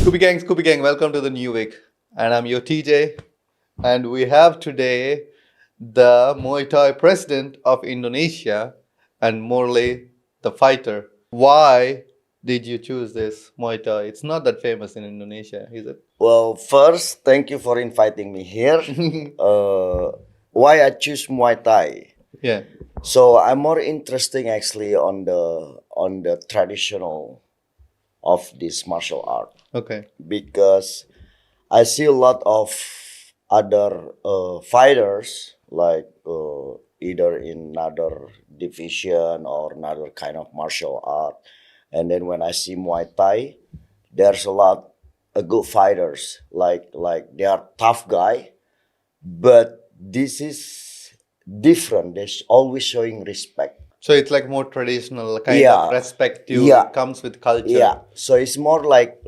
Scoopy Gang, welcome to the new week. And I'm your TJ. And we have today the Muay Thai president of Indonesia and Maruli, the fighter. Why did you choose this Muay Thai? It's not that famous in Indonesia, is it? Well, first, thank you for inviting me here. Uh, why I choose Muay Thai? Yeah. So I'm more interesting actually on the traditional of this martial art Okay. because I see a lot of other fighters like either in another division or another kind of martial art, and then when I see Muay Thai, there's a lot of good fighters like they are tough guy, but this is different. They're always showing respect. So it's like more traditional, kind of Yeah, respect you. yeah, It comes with culture. yeah. So it's more like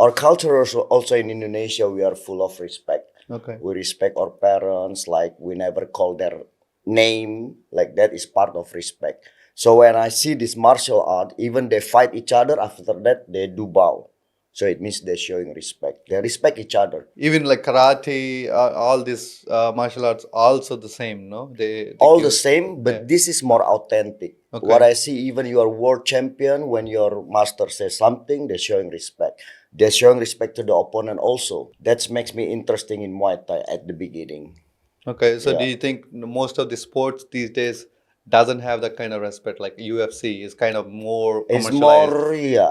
our culture also in Indonesia. We are full of respect. Okay. We respect our parents. Like we never call their name. Like that is part of respect. So when I see this martial art, even they fight each other. After that, they do bow. So it means they're showing respect. They respect each other. Even like karate, all these martial arts, also the same, no? They All give the it. same, but Yeah. this is more authentic. Okay. What I see, even you are world champion, when your master says something, they're showing respect. They're showing respect to the opponent also. That makes me interesting in Muay Thai at the beginning. Okay, so do Yeah. you think most of the sports these days doesn't have that kind of respect? Like UFC is kind of more It's commercialized, more, yeah,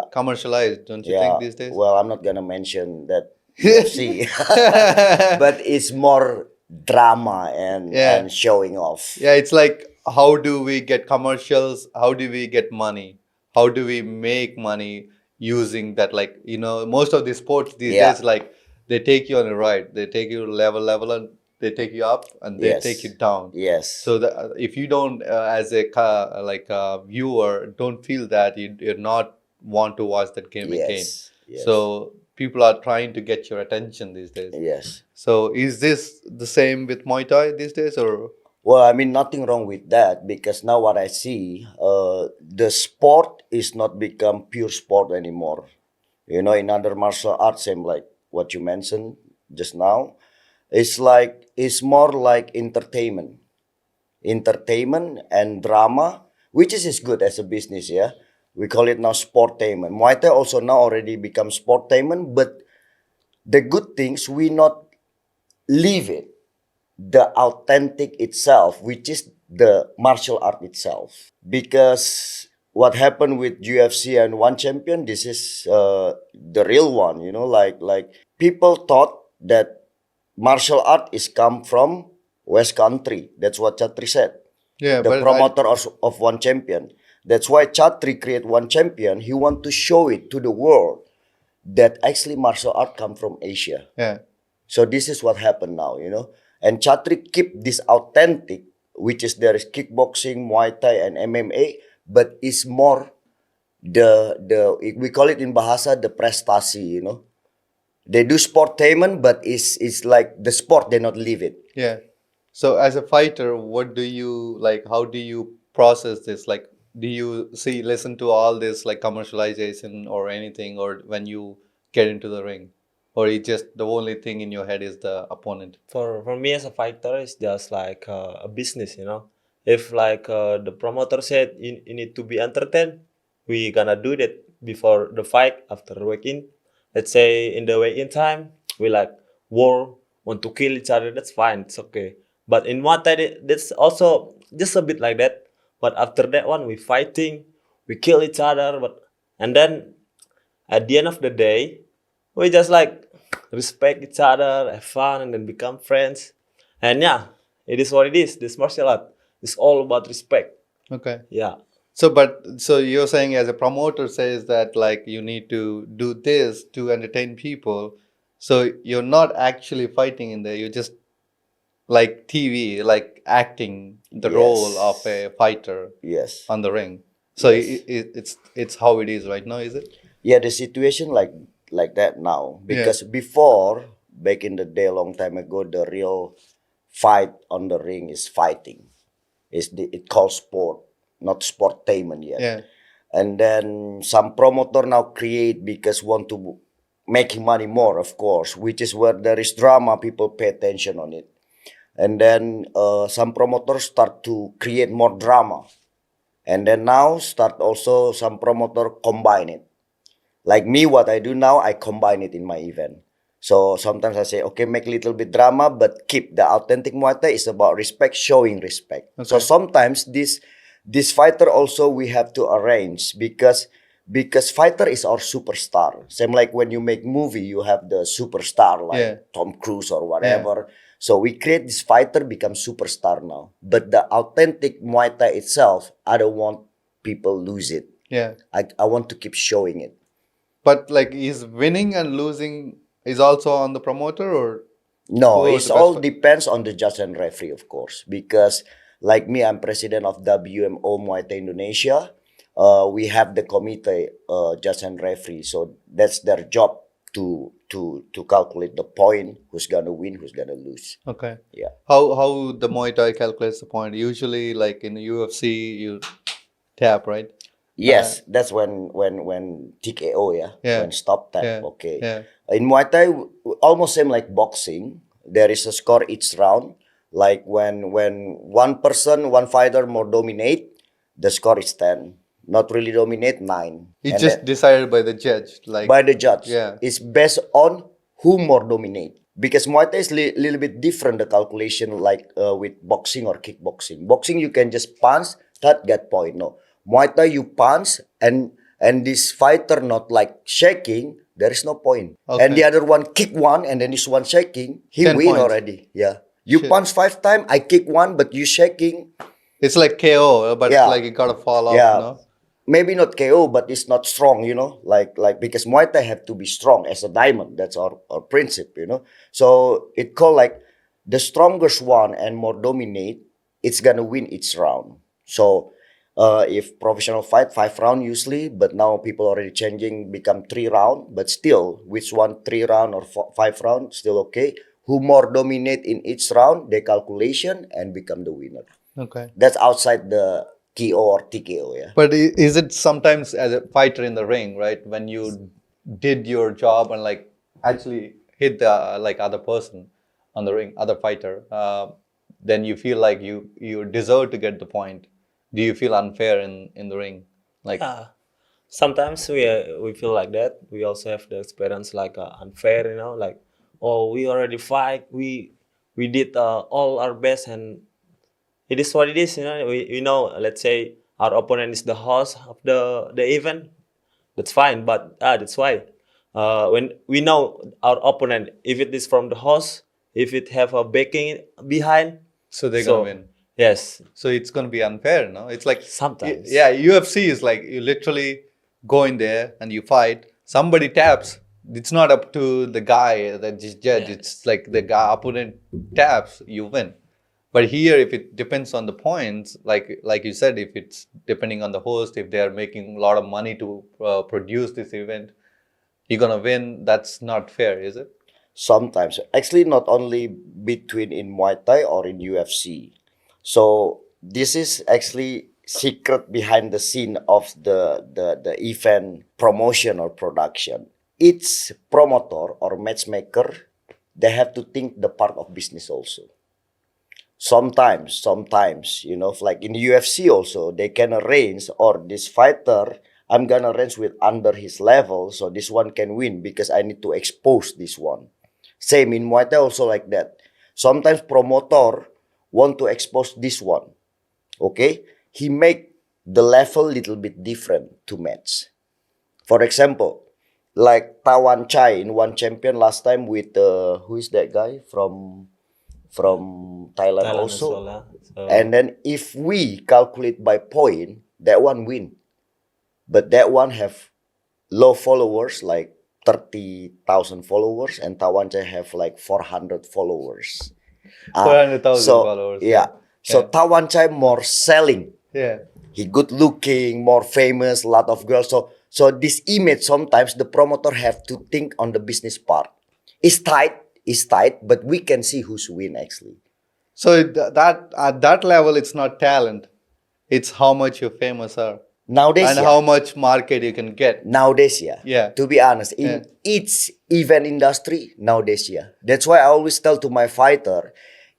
don't you think yeah. these days? Well, I'm not gonna mention that UFC, but it's more drama Yeah, and showing off. yeah. It's like how do we get commercials? How do we get money? How do we make money using that? Like most of the sports these Yeah. days, like they take you on a ride. They take you level, and they take you up and they take you Yes. down. Yes. So if you don't, as a like a viewer, don't feel that you're not want to watch that game again. Yes. Yes. So people are trying to get your attention these days. Yes. So is this the same with Muay Thai these days, or Well, I mean, nothing wrong with that because now what I see, the sport is not become pure sport anymore. You know, in other martial arts, same like what you mentioned just now, it's more like entertainment and drama, which is good as a business. Yeah, we call it now sportainment. Muay Thai also now already become sportainment, but the good things we not leave it the authentic itself, which is the martial art itself. Because what happened with UFC and one champion, this is the real one. You know, like people thought that martial art is come from West Country. That's what Chatri said. yeah? The But I promoter of one champion. That's why Chatri create one champion. He want to show it to the world that actually martial art come from Asia. yeah. So this is what happened now, you know. And Chatri keep this authentic, which is there is kickboxing, Muay Thai, and MMA, but it's more the we call it in Bahasa the prestasi, you know. They do sportainment, but it's like the sport they not leave it. Yeah. So as a fighter, what do you like? How do you process this? Like, do you listen to all this like commercialization or anything, or when you get into the ring, or it just the only thing in your head is the opponent? For me as a fighter, it's just like a business, you know. If like the promoter said you need to be entertained, we gonna do that before the fight, after the weigh-in. Let's say in the weigh-in time, we like war, want to kill each other. That's fine, it's okay. But in one time, that's also just a bit like that. But after that one, we fighting, we kill each other. But and then at the end of the day, we just like respect each other, have fun, and then become friends. And yeah, it is what it is. This martial art is all about respect. Okay. Yeah. So you're saying as a promoter says that like you need to do this to entertain people. So you're not actually fighting in there. You're just like TV, like acting the role of Yes. a fighter Yes. on the ring. So Yes. it's how it is right now, is it? Yeah, the situation like that now. Yeah. Because before, back in the day, a long time ago, the real fight on the ring is fighting. It calls sport, not sportainment yet. Yeah. And then some promoter now create because want to making money more, of course, which is where there is drama, people pay attention on it. And then some promoters start to create more drama. And then now start also some promoter combine it. Like me, what I do now, I combine it in my event. So sometimes I say, okay, make a little bit drama, but keep the authentic Muay Thai is about respect, showing respect. So Okay. sometimes this fighter also we have to arrange because fighter is our superstar. Same like when you make movie, you have the superstar like Yeah. Tom Cruise or whatever. So we create this fighter become superstar now. But the authentic Muay Thai itself, I don't want people lose it. Yeah. I want to keep showing it. But like, is winning and losing is also on the promoter, or No, who is it's the best all fighter? depends on the judge and referee, of course. Because like me, I'm president of WMO Muay Thai Indonesia. We have the committee, judge and referee. So that's their job to calculate the point, who's gonna win, who's gonna lose. Okay. Yeah. How the Muay Thai calculates the point? Usually, like in the UFC, you tap, right? Yes, that's when TKO, yeah, Yeah. when stop tap. Yeah. Okay. Yeah. In Muay Thai, almost same like boxing. There is a score each round. Like when one fighter more dominate, the score is 10. Not really dominate 9. It's And just then decided by the judge. Like, by the judge, yeah. it's based on who more dominate. Because Muay Thai is little bit different the calculation like with boxing or kickboxing. Boxing you can just punch, that get point. No, Muay Thai you punch and this fighter not like shaking, there is no point. And the Okay. other one kick one and then this one shaking, he 10 win points. already. Yeah, you Shit. punch 5 times, I kick one, but you shaking. It's like KO, but Yeah. like it gotta fall off, Yeah, no? maybe not KO, but it's not strong, like because Muay Thai have to be strong as a diamond. That's our principle. So it called like the strongest one and more dominate, it's gonna win each round. So if professional fight 5 round usually, but now people already changing become 3 round, but still which one 3 round or 5 round still okay. Who more dominate in each round, the calculation and become the winner. Okay. That's outside the KO or TKO, yeah. But is it sometimes as a fighter in the ring, right? When you did your job and like actually hit the like other person on the ring, other fighter, then you feel like you deserve to get the point. Do you feel unfair in the ring? Like, Yeah. Sometimes we feel like that. We also have the experience like unfair, like, oh, we already fight. We did all our best, and it is what it is. We know. Let's say our opponent is the host of the event. That's fine, but that's why when we know our opponent, if it is from the host, if it have a backing behind, so they're gonna so win. yes, So it's gonna be unfair, no? It's like sometimes. yeah, UFC is like you literally go in there and you fight. Somebody taps. It's not up to the guy that just judge. Yeah. It's like the guy opponent taps, you win. But here, if it depends on the points, like you said, if it's depending on the host, if they are making a lot of money to produce this event, you're gonna win. That's not fair, is it? Sometimes, actually, not only between in Muay Thai or in UFC. So this is actually secret behind the scene of the event promotion or production. Each promoter or matchmaker, they have to think the part of business also. Sometimes, like in UFC also, they can arrange, or this fighter, I'm gonna arrange with under his level, so this one can win because I need to expose this one. Same in Muay Thai also like that. Sometimes promoter want to expose this one. Okay, he make the level little bit different to match. For example, like Tawan Chai in one champion last time with who is that guy from Thailand Thailand as also. well. So, And then if we calculate by point, that one win. But that one have low followers, like 30,000 followers, and Tawan Chai have like 400 followers. 400,000 so, followers. Yeah. So Yeah. Tawan Chai more selling. Yeah. He good looking, more famous, lot of girls. So this image sometimes the promoter have to think on the business part. It's tight, but we can see who's win actually. So that at that level, it's not talent. It's how much your famous are. Nowadays, and yeah. how much market you can get. Nowadays, yeah. Yeah. To be honest, in each event industry, nowadays, yeah. That's why I always tell to my fighter,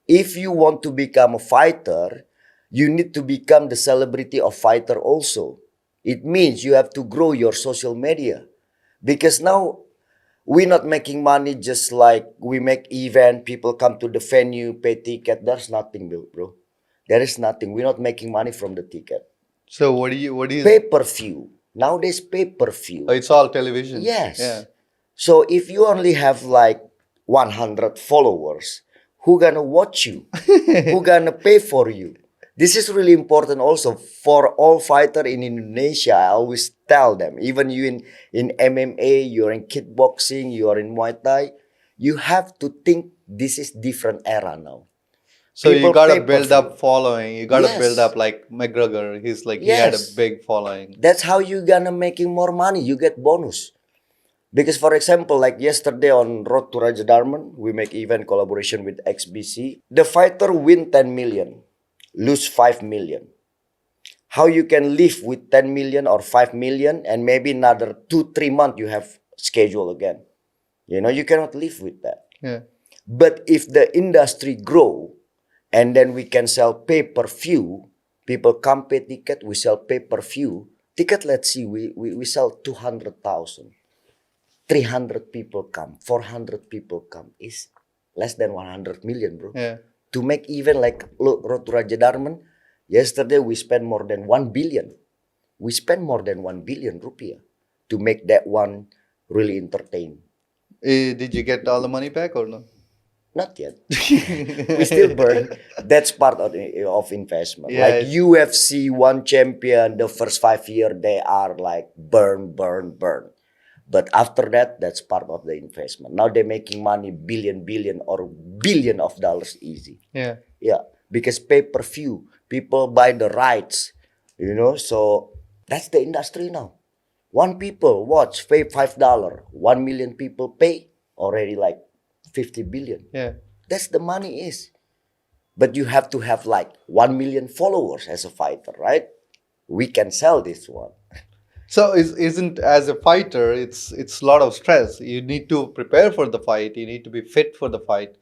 if you want to become a fighter, you need to become the celebrity of fighter also. It means you have to grow your social media. Because now we're not making money just like we make event, people come to the venue, pay ticket. There's nothing, bro. There is nothing. We're not making money from the ticket. So what do you? Pay-per-view. Nowadays, pay-per-view. It's all television. Yes. Yeah. So if you only have like 100 followers, who gonna watch you? Who gonna pay for you? This is really important also for all fighter in Indonesia. I always tell them, even you in MMA, you're in kickboxing, you're in Muay Thai, you have to think this is different era now. So you People gotta pay per build view. up following. You gotta build Yes. up like McGregor. He's like he had a Yes. big following. That's how you gonna making more money. You get bonus. Because for example, like yesterday on Road to Raja Darman, we make event collaboration with XBC. The fighter win 10 million, lose 5 million. How you can live with 10 million or 5 million and maybe another 2-3 months you have schedule again. You know, you cannot live with that. Yeah. But if the industry grow and then we can sell pay-per-view, people come pay ticket, we sell pay-per-view. Ticket, let's see, we sell 200,000. 300 people come, 400 people come. Is less than 100 million, bro. Yeah. To make even like Road to Raja Darman, yesterday we spent more than 1 billion. We spent more than 1 billion rupiah to make that one really entertain. Did you get all the money back or no? Not yet. We still burn. That's part of investment. Yeah, Like UFC one champion, the first 5 years they are like burn. But after that, that's part of the investment. Now they're making money billion or billion of dollars easy. Yeah. Yeah, because pay-per-view, people buy the rights, you know. So that's the industry now. One people watch, pay $5. 1 million people pay already like 50 billion. Yeah. That's the money is. But you have to have like 1 million followers as a fighter, right? We can sell this one. So isn't as a fighter, it's a lot of stress. You need to prepare for the fight. You need to be fit for the fight,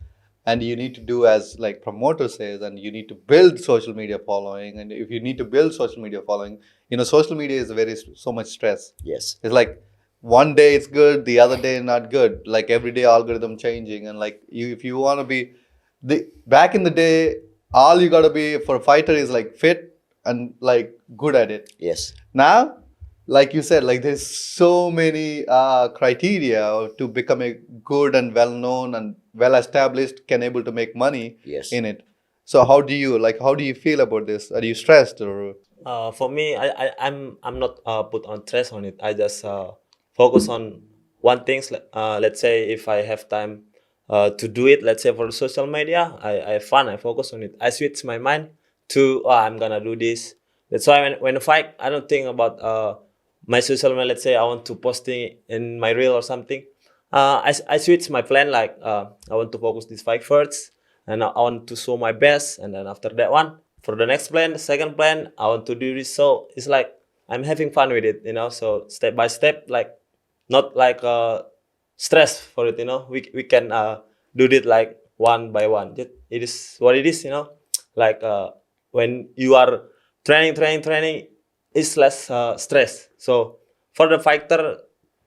and you need to do as like promoter says, and you need to build social media following. And if you need to build social media following, social media is so much stress. Yes. It's like one day it's good, the other day not good. Like every day algorithm changing, and like if you want to be back in the day, all you gotta be for a fighter is like fit and like good at it. Yes. Now, like you said, like there's so many criteria to become a good and well known and well established, can able to make money Yes. in it. So how do you feel about this? Are you stressed or? For me, I'm not put on stress on it. I just focus on one things. Let's say if I have time to do it, let's say for the social media, I have fun. I focus on it. I switch my mind to I'm gonna do this. That's why when I fight, I don't think about my social media. Let's say I want to posting in my reel or something. I switch my plan like I want to focus this fight first, and I want to show my best, and then after that one for the next plan, the second plan, I want to do this. So it's like I'm having fun with it, So step by step, like not like stress for it, We can do it like one by one. It is what it is, Like when you are training, it's less stress. So for the fighter,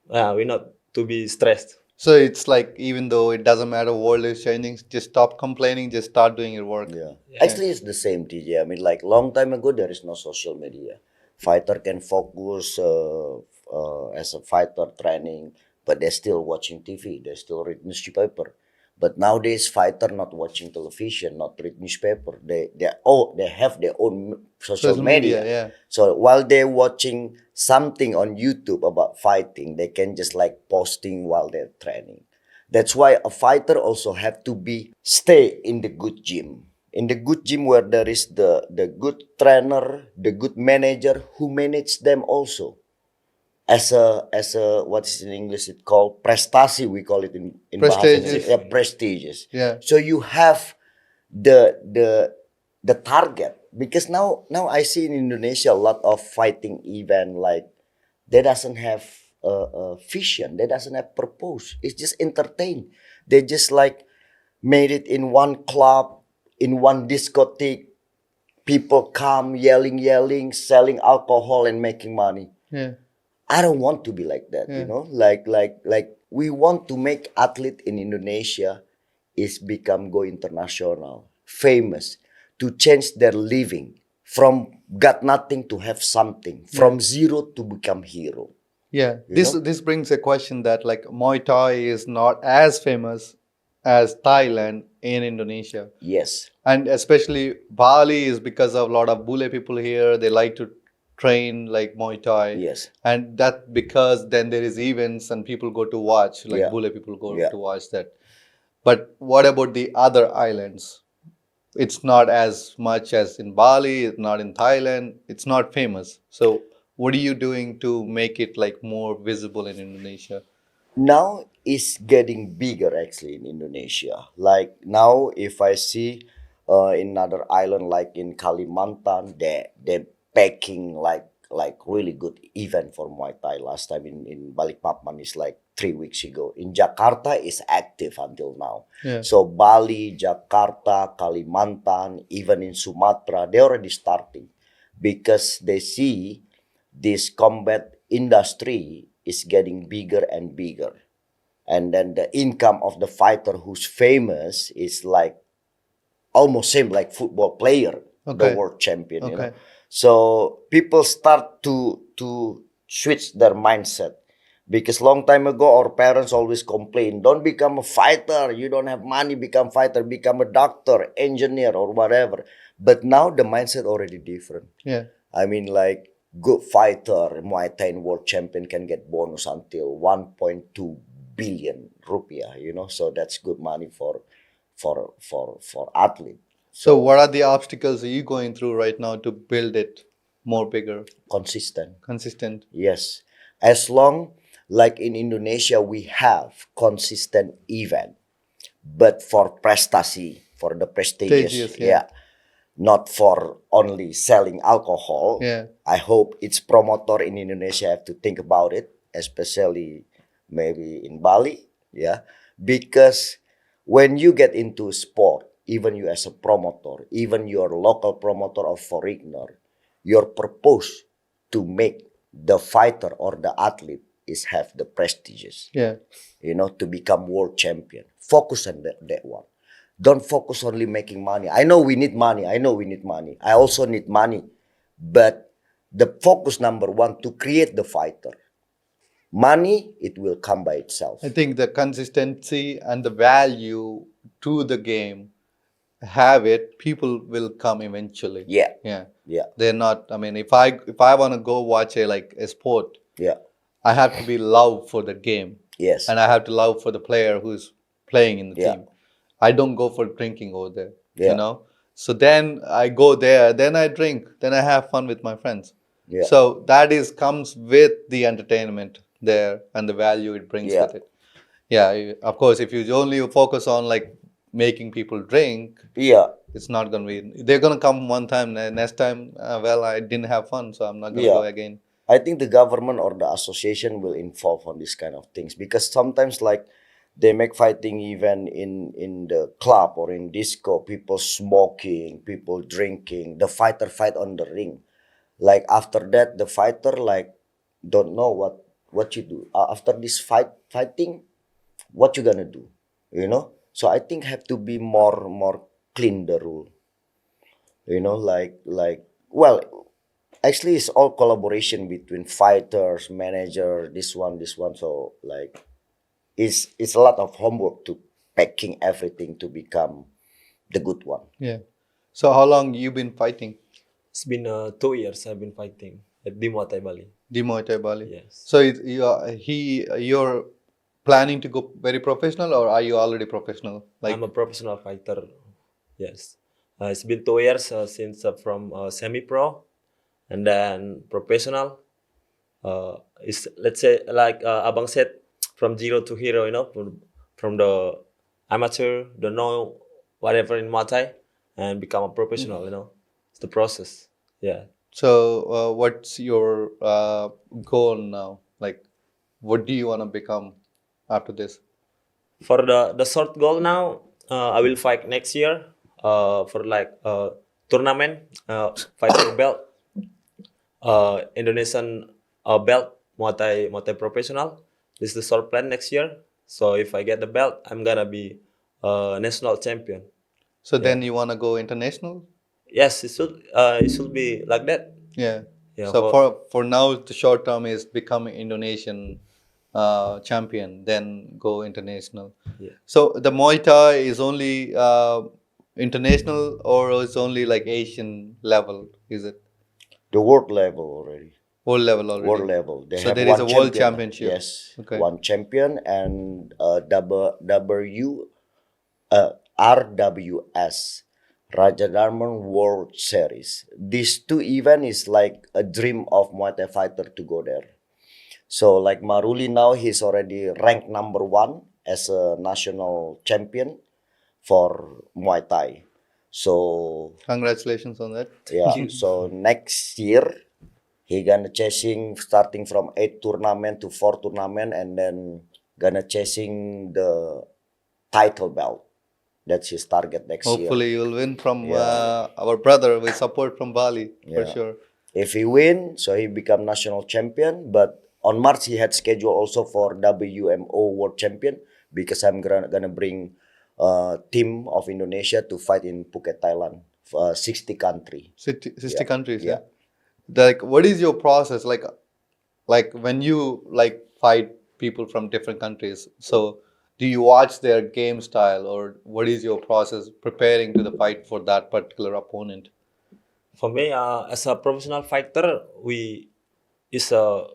we not to be stressed. So it's like even though it doesn't matter, world is changing, just stop complaining, just start doing your work. Yeah. Actually, it's the same, TJ. I mean, like long time ago, there is no social media. Fighter can focus as a fighter training, but they're still watching TV. They still read newspaper. But nowadays, fighter not watching television, not read newspaper. They have their own social media. Yeah. So while they're watching something on YouTube about fighting, they can just like posting while they're training. That's why a fighter also have to stay in the good gym. In the good gym where there is the good trainer, the good manager who manage them also. As a what is in English it called prestasi, we call it in Prestigious. Bahasa, prestigious. Yeah. So you have the target, because now I see in Indonesia a lot of fighting event like they doesn't have a vision, they doesn't have purpose. It's just entertain. They just like made it in one club, in one discotheque. People come yelling, selling alcohol and making money. Yeah. I don't want to be like that, Yeah. like we want to make athlete in Indonesia is become go international, famous, to change their living from got nothing to have something, from zero to become hero. Yeah, You this know? this brings a question that like Muay Thai is not as famous as Thailand in Indonesia, Yes, and especially Bali is because of a lot of Bule people here. They like to train like Muay Thai, yes, and that because then there is events and people go to watch like yeah, Bule people go yeah. to watch that. But what about the other islands? It's not as much as in Bali, it's not in Thailand, it's not famous. So what are you doing to make it like more visible in Indonesia? Now it's getting bigger actually in Indonesia. Like now, if I see in another island like in Kalimantan, they're packing like really good event for Muay Thai. Last time in Balikpapan is like 3 weeks ago. In Jakarta is active until now. Yeah. So Bali, Jakarta, Kalimantan, even in Sumatra, they already starting because they see this combat industry is getting bigger and bigger, and then the income of the fighter who's famous is like almost same like football player, the Okay. world champion, you know. Okay. So people start to switch their mindset, because long time ago our parents always complain, don't become a fighter, you don't have money, become fighter, become a doctor, engineer or whatever. But now the mindset already different. Yeah. I mean, like good fighter, Muay Thai world champion can get bonus until 1.2 billion rupiah. You know, so that's good money for athlete. So So what are the obstacles are you going through right now to build it more bigger, consistent, consistent? yes. As long like in Indonesia we have consistent event, but for prestasi, for the prestigious, Stages, yeah. yeah, not for only selling alcohol. Yeah. I hope its promoter in Indonesia have to think about it, especially maybe in Bali, yeah, because when you get into sport, even you as a promoter, even your local promoter or foreigner, your purpose to make the fighter or the athlete is have the prestigious, Yeah. to become world champion. Focus on that one. Don't focus only making money. I know we need money. I know we need money. I also need money. But the focus number one to create the fighter. Money, it will come by I itself. think the consistency and the value to the game have it, people will come eventually. Yeah, Yeah. yeah, They're not, I mean, if I want to go watch a sport, yeah, I have to be love for the game, yes, and I have to love for the player who's playing in the yeah, team. I don't go for drinking over there, you yeah, know. So then I go there, then I drink, then I have fun with my friends. yeah, So that is comes with the entertainment there and the value it brings yeah, with it. Yeah, of course, if you only focus on like making people drink, yeah, it's not gonna be. They're gonna come one time, and next time, well, I didn't have fun, so I'm not gonna yeah. go again. I think the government or the association will involve on this kind of things, because sometimes like they make fighting event in the club or in disco, people smoking, people drinking, the fighter fight on the ring. Like after that, the fighter like don't know what you do. After this fighting, what you gonna do? So I think have to be more clean the rule. Like well, actually it's all collaboration between fighters, manager, this one. So like it's a lot of homework to packing everything to become the good one. Yeah. So how long you been fighting It's been 2 years I've been fighting at the Muay Thai Bali. the Muay Thai Bali? Yes. So you're planning to go very professional, or are you already professional? I'm Like, a professional fighter. Yes. It's been 2 years since from semi-pro and then professional. Is let's say like Abang said, from zero to hero. From the amateur, the no whatever in Muay Thai, and become a professional. It's the process. Yeah. So, what's your goal now? Like, what do you want to become after this? For the short goal now, I will fight next year. For like tournament, fight for belt, Indonesian belt, Muay Thai professional. This is the short plan next year. So if I get the belt, I'm gonna be national champion. So Yeah. then you want to go international? Yes, it should be like that. Yeah. Yeah. So for now, the short term is become Indonesian champion, then go international. Yeah. So the Muay Thai is only international, or is only like Asian level? Is it The world level already. world level already? World level. They So have there is a one world champion. championship. Yes, Okay. one champion and RWS Raja Darman World Series. These two event is like a dream of Muay Thai fighter to go there. So like Maruli now, he's already ranked number one as a national champion for Muay Thai. So Congratulations on that. yeah, so next year he gonna chasing starting from 8 tournament to 4 tournament and then gonna chasing the title belt. That's his target next year. Hopefully, you'll win from Yeah. our brother with support from Bali for Yeah. sure. If he win, so he become national champion. But on March he had schedule also for WMO World Champion because I'm gonna bring team of Indonesia to fight in Phuket, Thailand. 60 country. 60 Yeah. countries. Yeah. Like, what is your process like when you like fight people from different countries? So do you watch their game style, or what is your process preparing to the fight for that particular opponent? For me, as a professional fighter, we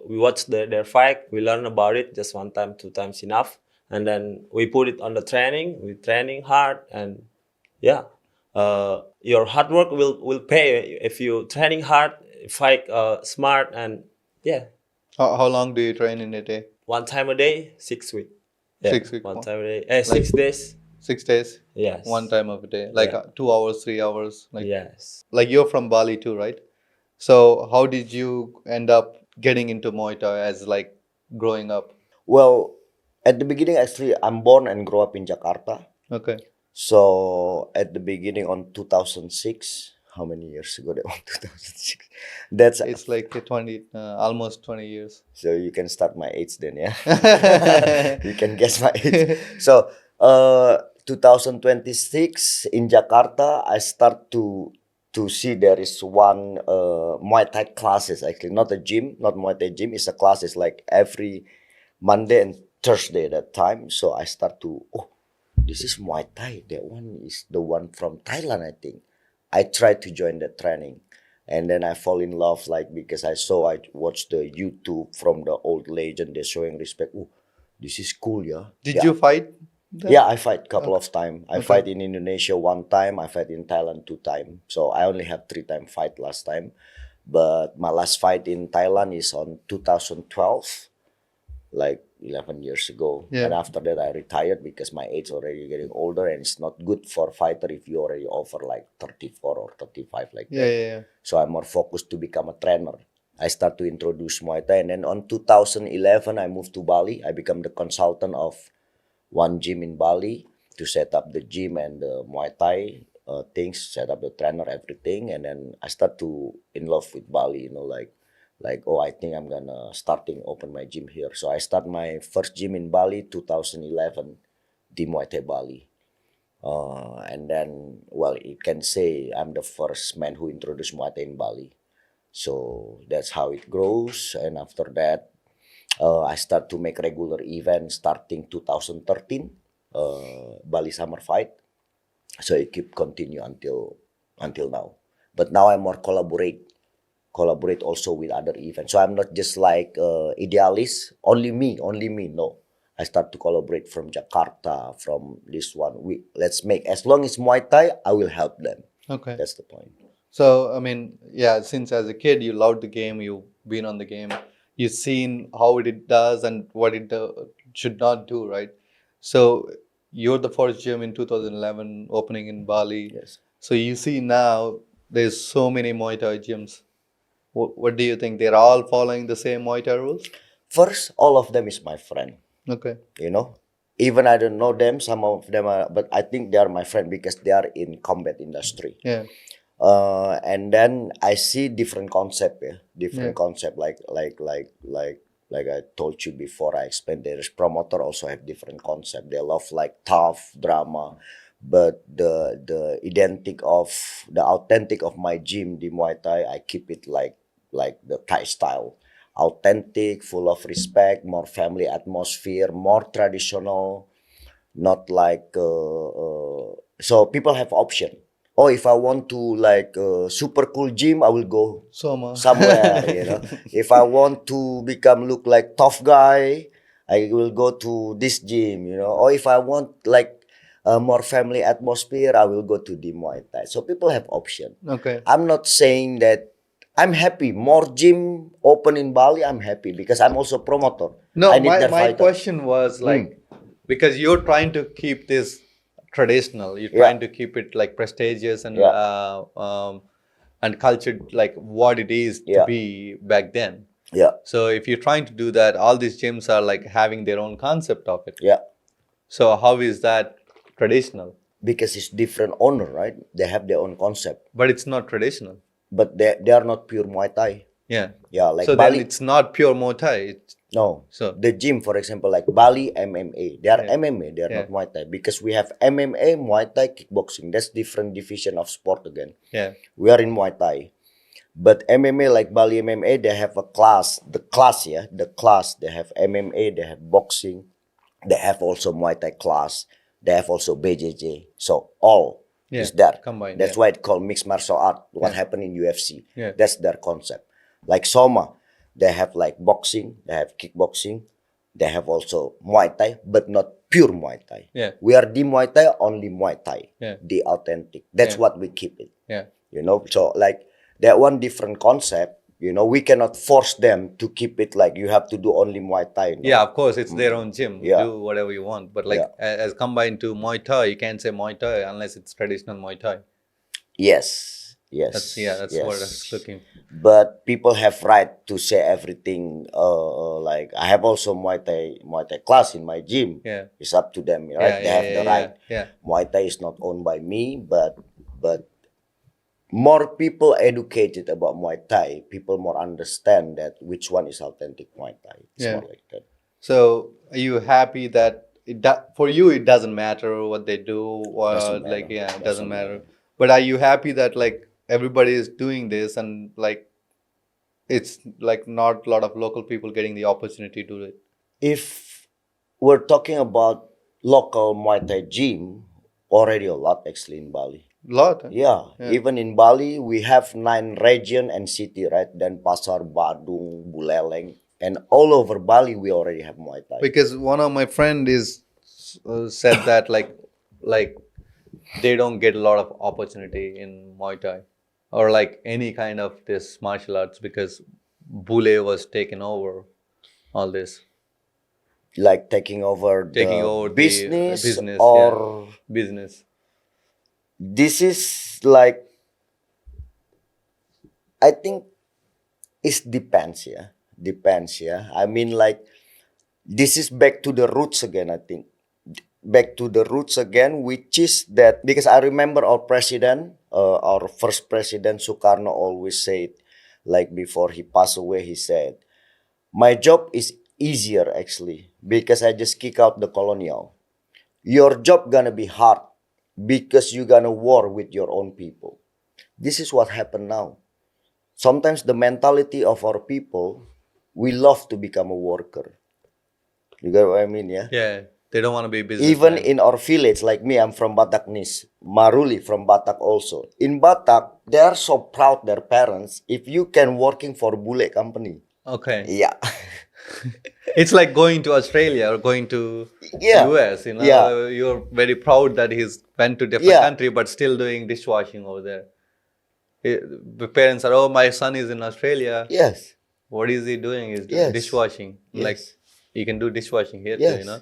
watch their fight. We learn about it just one time, two times enough, and then we put it on the training. We training hard, and yeah, your hard work will pay if you training hard, fight smart, and yeah, How long do you train in a day? one time a day, 6 weeks. Yeah, 6 weeks, one time a day. 6 days. 6 days, Yes. one time of a day, like Yeah. 2 hours, 3 hours, Yes. like you're from Bali too, right? So how did you end up getting into Muay Thai as like growing up? Well, at the beginning, actually, I'm born and grow up in Jakarta. Okay. So at the beginning on 2006, how many years ago that was 2006? That's It's like 20, almost 20 years. so you can start my age then, yeah. You can guess my age. So 2026 in Jakarta, I start to see there is one Muay Thai classes, actually not a gym, not Muay Thai gym. It's a classes like every Monday and Thursday that time. So I start to, oh, this is Muay Thai. That one is the one from Thailand, I think. I tried to join the training, and then I fall in love, like because I watched the YouTube from the old legend. They're showing respect. Oh, this is cool, yeah. Did Yeah. you fight? That? Yeah, I fight couple of time. I Okay. fight in Indonesia one time. I fight in Thailand 2 time. So I only have 3 time fight last time. But my last fight in Thailand is on 2012, like 11 years ago. Yeah. And after that, I retired because my age already getting older, and it's not good for fighter if you already over like 34 or 35 like Yeah, that. yeah. So I'm more focused to become a trainer. I start to introduce Muay Thai, and then on 2011, I moved to Bali. I become the consultant of one gym in Bali to set up the gym and the Muay Thai things, set up the trainer, everything. And then I start to in love with Bali, like oh, I think I'm gonna starting open my gym here. So I start my first gym in Bali 2011, the Muay Thai Bali. And then, well, you can say I'm the first man who introduced Muay Thai in Bali. So that's how it grows. And after that, I start to make regular events starting 2013, Bali Summer Fight. So it keep continue until now. But now I more collaborate also with other events. So I'm not just like idealist, only me. No, I start to collaborate from Jakarta, from this one. Let's make, as long as Muay Thai, I will help them. Okay. That's the point. So, I mean, yeah, since as a kid you loved the game, you've been on the game, you've seen how it does and what it should not do, right? So, you're the first gym in 2011 opening in Bali. Yes. So, you see now there's so many Muay Thai gyms. What do you think? They're all following the same Muay Thai rules? First, all of them is my friend. Okay. You know, even I don't know them. Some of them are, but I think they are my friend because they are in combat industry. Yeah. And then I see different concept, different Yeah. concept. Like I told you before, I explained there is promoter also have different concept. They love like tough drama, but the authentic of my gym, the Muay Thai, I keep it like the Thai style, authentic, full of respect, more family atmosphere, more traditional, not like so people have option. Oh, if I want to like super cool gym, I will go Soma. somewhere. If I want to become look like tough guy, I will go to this gym. Or if I want like a more family atmosphere, I will go to the Muay Thai. So people have option. Okay. I'm not saying that. I'm happy. More gym open in Bali, I'm happy because I'm also promoter. No, I need their my fighter. question was like, because you're trying to keep this traditional, you're Yeah. trying to keep it like prestigious and cultured, like what it is to Yeah. be back then. Yeah, So if you're trying to do that, all these gyms are like having their own concept of it. yeah. So how is that traditional? Because it's different owner, right? They have their own concept, But it's not traditional. but they are not pure Muay Thai. Yeah. Yeah, like So then Bali. it's not pure Muay Thai. It's, No, So- the gym, for example, like Bali MMA, they are Yeah. MMA. They are Yeah. not Muay Thai because we have MMA, Muay Thai, kickboxing. That's different division of sport again. yeah. We are in Muay Thai, but MMA like Bali MMA, they have a class. The class. They have MMA. They have boxing. They have also Muay Thai class. They have also BJJ. So all Yeah, is there. combined, That's yeah. why it's called mixed martial art. What Yeah. happened in UFC. Yeah. That's their concept. Like Soma, they have like boxing. They have kickboxing. They have also Muay Thai, but not pure Muay Thai. Yeah. We are the Muay Thai, only Muay Thai. Yeah. The authentic. That's Yeah. what we keep it. Yeah. So like that one different concept. We cannot force them to keep it like you have to do only Muay Thai. No? Yeah, of course, it's their own gym. Yeah. Do whatever you want. But like Yeah. as combined to Muay Thai, you can't say Muay Thai unless it's traditional Muay Thai. Yes. That's what I was Yes. looking. But people have right to say everything. Like I have also Muay Thai class in my gym. Yeah. It's up to them, right? Yeah, They yeah, have yeah, the yeah, right. yeah. Muay Thai is not owned by me, but more people educated about Muay Thai, people more understand that which one is authentic Muay Thai. It's Yeah. more like that. So are you happy that for you it doesn't matter what they do or Doesn't like matter. yeah, it doesn't Doesn't matter. matter. But are you happy that like everybody is doing this and like it's like not a lot of local people getting the opportunity to do it? If we're talking about local Muay Thai gym, already a lot actually in Bali. Lot. Huh? Yeah, Yeah. even in Bali, we have 9 region and city, right? Then Pasar, Badung, Buleleng, and all over Bali, we already have Muay Thai. Because one of my friend is said that like they don't get a lot of opportunity in Muay Thai or like any kind of this martial arts because Bule was taken over all this Like taking over taking the over business, the business or business. this is like, I think it depends, yeah. Depends, yeah. I mean, like, this is back to the roots again, I think. Back to the roots again, which is that, because I remember our president, our first president, Sukarno, always said, like before he passed away, he said, my job is easier actually, because I just kick out the colonial. Your job gonna be hard, because you gonna war with your own people. This is what happened now. Sometimes the mentality of our people, we love to become a worker. You get what I mean, yeah? Yeah, they don't want to be business. Even in our village, like me, I'm from Batak Nis. Maruli from Batak also. In Batak, they are so proud, their parents, if you can working for Bule company. Okay, Yeah. it's like going to Australia or going to Yeah. US. You know, Yeah. you're very proud that he's went to different Yeah. country, but still doing dishwashing over there. The parents are, oh, my son is in Australia. Yes. What is he doing? He's doing Yes. dishwashing. Yes. Like you can do dishwashing here too, Yes. you know.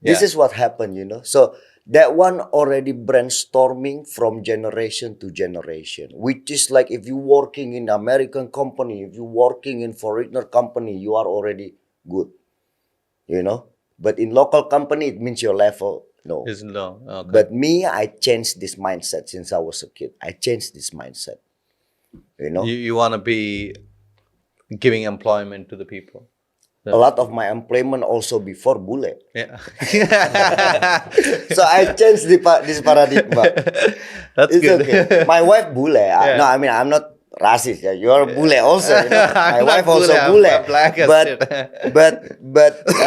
This Yeah. is what happened, you know. So that one already brainstorming from generation to generation, which is like if you working in American company, if you working in foreigner company, you are already good, you know. But in local company, it means your level no. Isn't long. Okay. But me, I changed this mindset since I was a kid. I changed this mindset, you know. You want to be giving employment to the people. A lot of my employment also before bule. Yeah. So I changed this paradigm. That's It's good. okay. My wife bule. No, Yeah. I mean I'm not racist. Yeah, you're bule also. You know, my I'm wife not bule. also I'm, bule. I'm black as But shit.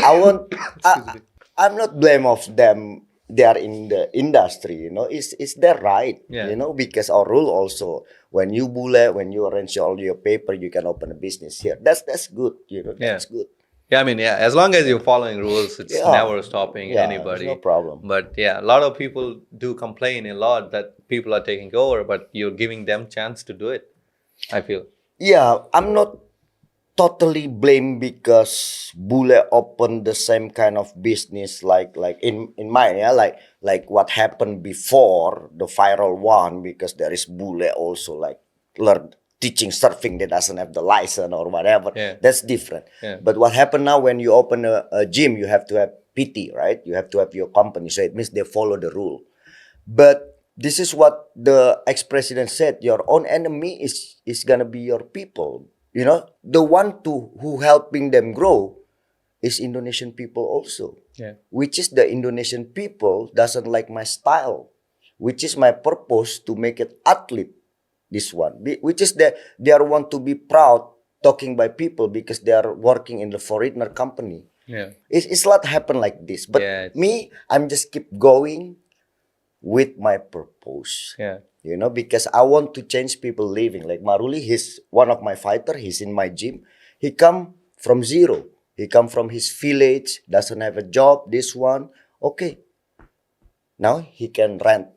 I want. Excuse me. I'm not blame of them. They are in the industry. You know, it's their right. Yeah. You know, because our rule also when you bule, when you arrange all your paper, you can open a business here. That's good. You know, Yeah. that's good. Yeah, I mean, yeah, as long as you're following rules, it's Yeah. never stopping Yeah, there's no anybody. problem. But yeah, a lot of people do complain a lot that people are taking over, but you're giving them chance to do it, I feel. Yeah, I'm not totally blame because bule opened the same kind of business like in mine, yeah, like what happened before the viral one, because there is bule also like learn teaching surfing that doesn't have the license or whatever. Yeah. That's different. Yeah. But what happened now when you open a gym, you have to have PT, right? You have to have your company, so it means they follow the rule. But this is what the ex-president said: your own enemy is gonna be your people. You know, the one to who helping them grow is Indonesian people also. Yeah. Which is the Indonesian people doesn't like my style, which is my purpose to make it athlete. This one, which is that they are want to be proud talking by people because they are working in the foreigner company. Yeah. It's not happen like this. But Yeah, it's- me, I'm just keep going with my purpose. Yeah. You know, because I want to change people living. Like Maruli, he's one of my fighter. He's in my gym. He come from zero. He come from his village, doesn't have a job. This one, okay. Now he can rent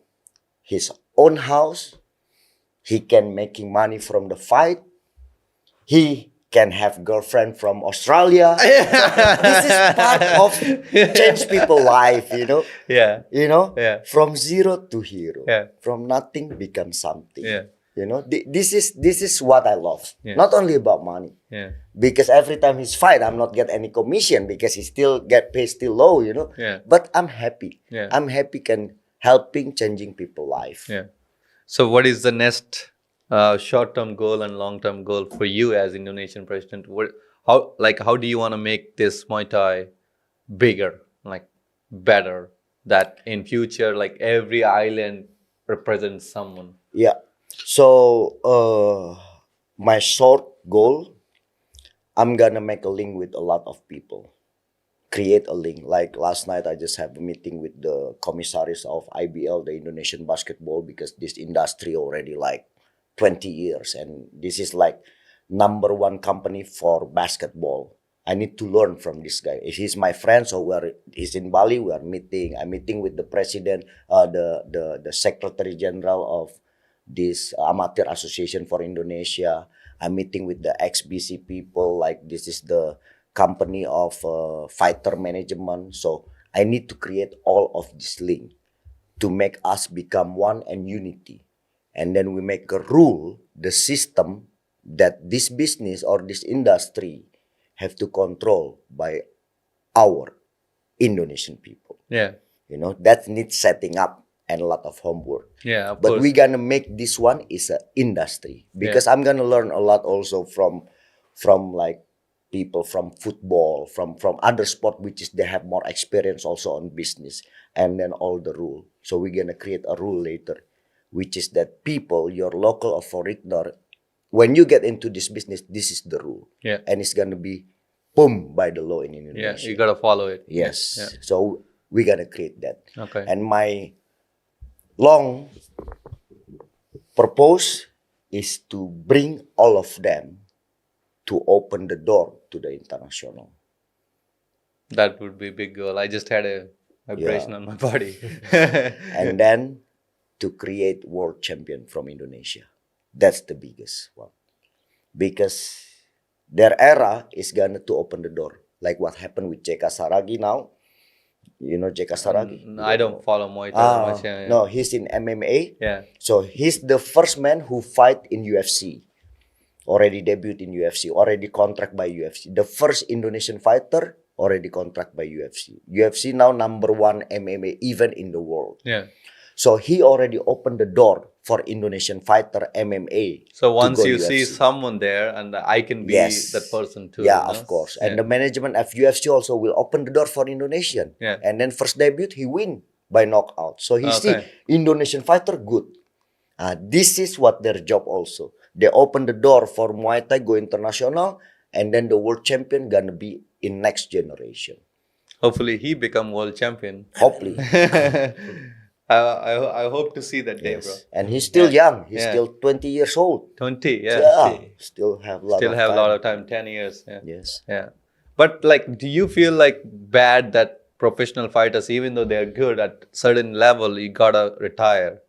his own house. He can making money from the fight. He can have girlfriend from Australia. This is part of change people life. You know. Yeah. You know, Yeah. from zero to hero, Yeah. from nothing become something. Yeah. You know, this is what I love. Yeah. Not only about money, Yeah. because every time he's fight, I'm not get any commission because he still get paid still low. You know, Yeah. but I'm happy. Yeah. I'm happy can helping changing people life. Yeah. So, what is the next short-term goal and long-term goal for you as Indonesian president? How do you want to make this Muay Thai bigger, like better? That in future, like every island represents someone. Yeah. So my short goal, I'm gonna make a link with a lot of people. Create a link. Like last night, I just have a meeting with the commissaries of IBL, the Indonesian basketball, because this industry already like 20 years, and this is like number one company for basketball. I need to learn from this guy. He's my friend, so he's in Bali. We are meeting. I'm meeting with the president, the secretary general of this amateur association for Indonesia. I'm meeting with the XBC people. Like this is the company of fighter management. So I need to create all of this link to make us become one and unity. And then we make a rule, the system that this business or this industry have to control by our Indonesian people. Yeah. You know, that needs setting up and a lot of homework. Yeah. Of But course. we're gonna make this one is an industry, because I'm gonna learn a lot also from like people from football, from other sport, which is they have more experience also on business, and then all the rule. So we're gonna create a rule later, which is that people, your local or foreigner, when you get into this business, this is the rule. Yeah. And it's gonna be boom by the law in Yeah. Indonesia. You gotta follow it. Yes. Yeah. So we're gonna create that. Okay. And my long purpose is to bring all of them to open the door to the international. That would be a big goal. I just had a vibration on my body. And then to create world champion from Indonesia. That's the biggest one. Because their era is gonna to open the door. like what happened with Jeka Saragi now. You know Jeka Saragi? I don't follow Muay Thai that much. Yeah, yeah. No, he's in MMA. Yeah. So he's the first man who fight in UFC. Already debuted in UFC, already contract by UFC. The first Indonesian fighter already contract by UFC. UFC now #1 MMA event in the world. Yeah. So he already opened the door for Indonesian fighter MMA. So to once go you UFC. see someone there, and I can be Yes. that person too. Yeah, you know? of course. Yeah. And the management of UFC also will open the door for Indonesian. Yeah. And then first debut, he win by knockout. So he see Okay. Indonesian fighter good. This is what their job also. They open the door for Muay Thai go international, and then the world champion gonna be in next generation. Hopefully he become world champion. Hopefully. I hope to see that day, bro. Yes. And he's still young. He's Yeah. still 20 years old. 20, yeah. Yeah. Still have a lot Still of have time. a lot of time, 10 years. Yeah. Yes. Yeah. But like, do you feel like bad that professional fighters, even though they're good at certain level, you gotta retire?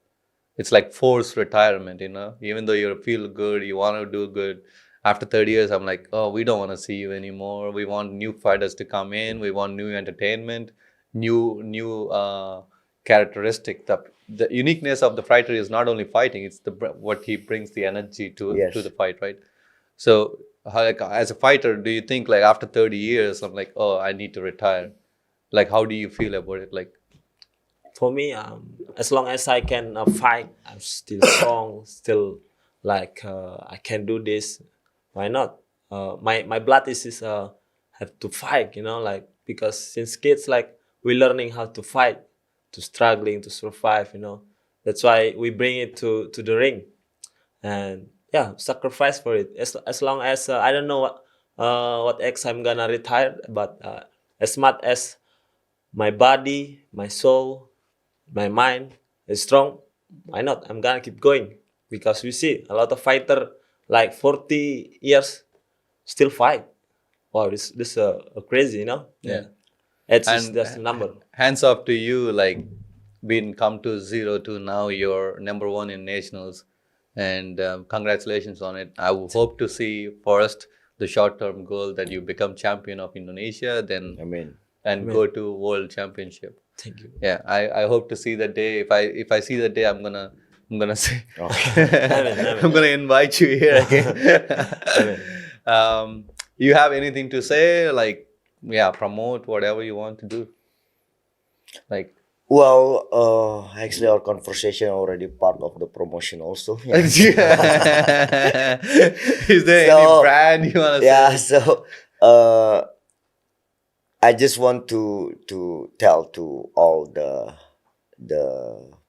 It's like forced retirement, you know? Even though you feel good, you want to do good. After 30 years, I'm like, oh, we don't want to see you anymore. We want new fighters to come in. We want new entertainment, new characteristic. The uniqueness of the fighter is not only fighting; it's what he brings the energy to Yes. to the fight, right? So, like as a fighter, do you think like after 30 years, I'm like, oh, I need to retire? Like, how do you feel about it? Like, For me, as long as I can fight, I'm still strong, still like I can do this. Why not? My blood is have to fight, you know, like because since kids like we learning how to fight, to struggling to survive, you know. That's why we bring it to the ring, and yeah, sacrifice for it. As long as I don't know what X I'm gonna retire, but as much as my body, my soul, my mind is strong, why not? I'm gonna keep going because we see a lot of fighter like 40 years still fight. Wow, this crazy, you know? Yeah. It's And just a number. hands off to you, like been come to zero to now you're #1 in nationals, and congratulations on it. I will hope to see first the short-term goal that you become champion of Indonesia, then Amen. and go to world championship. Thank you. Yeah, I hope to see that day. If I see that day, I'm gonna say Amen. I'm gonna invite you here again. You have anything to say? Like, yeah, promote whatever you want to do. Like, Well, actually, our conversation already part of the promotion also. Yeah. is there any So, brand you wanna Yeah, say? so I just want to tell to all the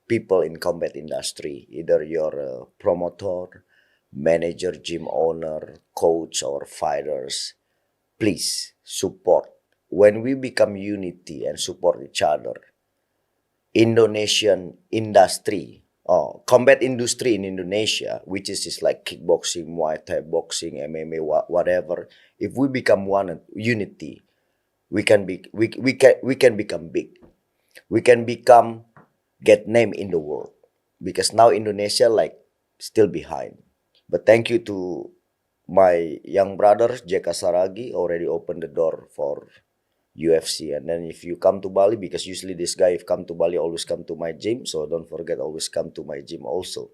people in combat industry, either you're a promoter, manager, gym owner, coach, or fighters, please support. When we become unity and support each other, Indonesian industry, combat industry in Indonesia, which is like kickboxing, Muay Thai, boxing, MMA, whatever. If we become one unity, we can become big. We can get name in the world, because now Indonesia like still behind. But thank you to my young brother Jeka Saragi already opened the door for UFC. And then if you come to Bali, because usually this guy if come to Bali always come to my gym, so don't forget always come to my gym also.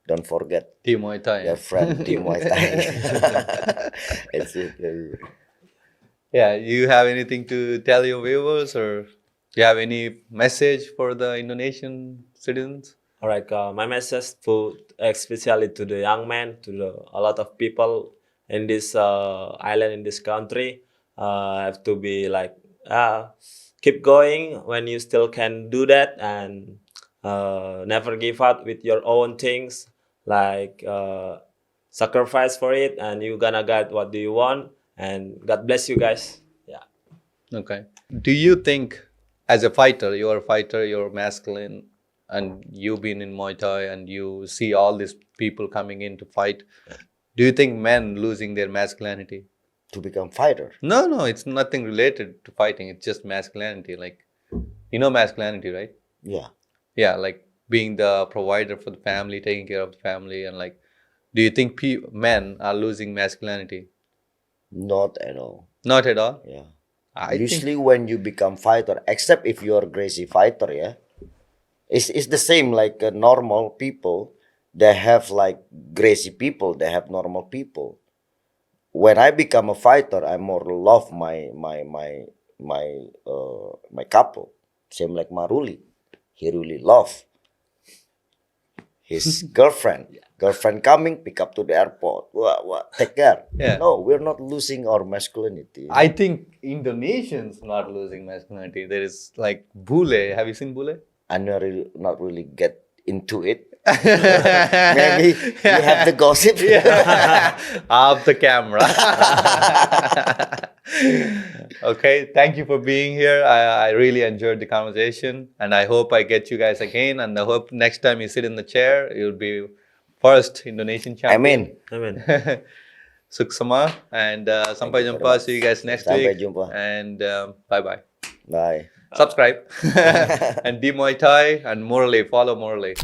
Don't forget Team Muay Thai. your friend Team Muay Thai. It's it. Yeah, you have anything to tell your viewers, or you have any message for the Indonesian citizens? All right, my message to especially to the young men, a lot of people in this island, in this country, have to be like keep going when you still can do that, and never give up with your own things. Like sacrifice for it, and you gonna get what do you want. And God bless you guys. Yeah. Okay. Do you think, as a fighter, you're masculine, and you've been in Muay Thai, and you see all these people coming in to fight, do you think men losing their masculinity? To become fighter. No, it's nothing related to fighting. It's just masculinity. Like, you know masculinity, right? Yeah. Yeah, like being the provider for the family, taking care of the family, and like, do you think men are losing masculinity? Not at all. Not at all. Yeah. I think Usually when you become fighter, except if you're crazy fighter, yeah, it's the same like normal people. They have like crazy people. They have normal people. When I become a fighter, I more love my couple. Same like Maruli. He really love his girlfriend. Girlfriend coming, pick up to the airport. What? Take care. Yeah. No, we're not losing our masculinity. I think Indonesians not losing masculinity. There is like bule. Have you seen bule? I not really get into it. Maybe you have the gossip. Off the camera. Okay, thank you for being here. I really enjoyed the conversation, and I hope I get you guys again. And I hope next time you sit in the chair, you'll be first Indonesian champion. Amin. Amen. Suksama and sampai you very jumpa. much. See you guys next Sampai week. jumpa. And bye bye. Bye. Subscribe and be Muay Thai and Morley. Follow Morley.